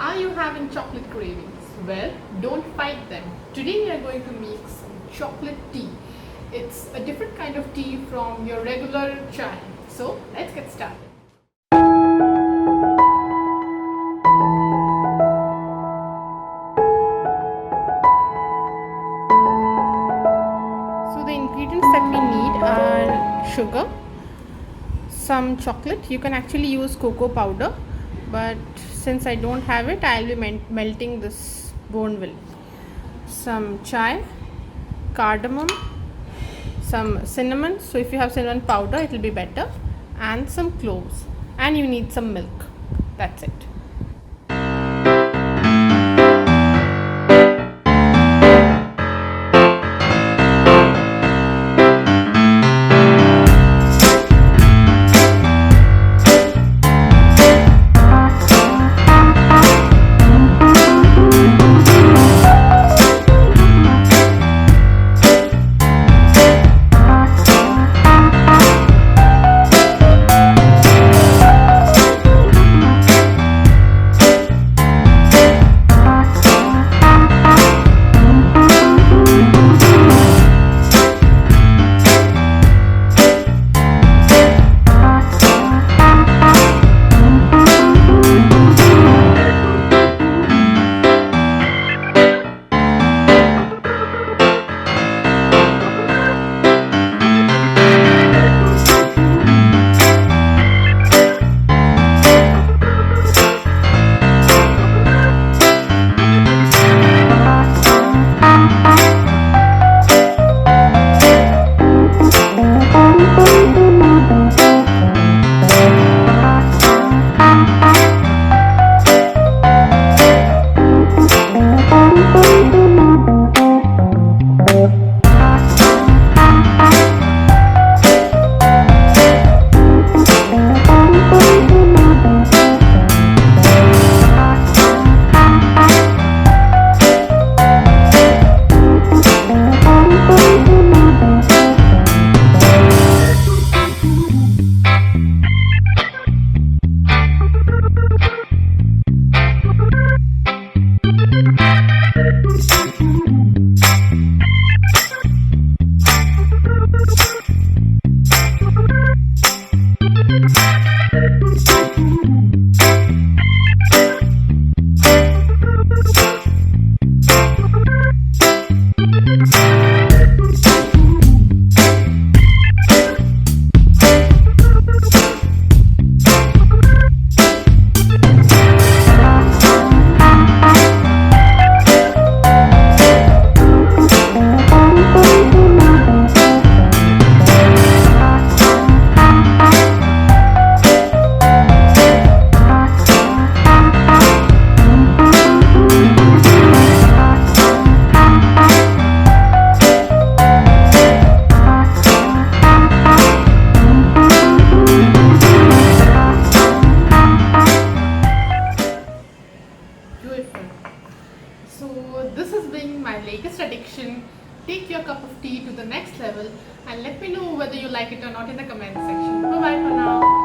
Are you having chocolate cravings? Well, don't fight them. Today we are going to make some chocolate tea. It's a different kind of tea from your regular chai. So let's get started. So the ingredients that we need are sugar, some chocolate. You can actually use cocoa powder, but since I don't have it, I'll be melting this Bourneville. Some chai, cardamom, some cinnamon. So if you have cinnamon powder, it will be better, and some cloves. And you need some milk. That's it. So this has been my latest addiction. Take your cup of tea to the next level and let me know whether you like it or not in the comment section. Bye bye for now.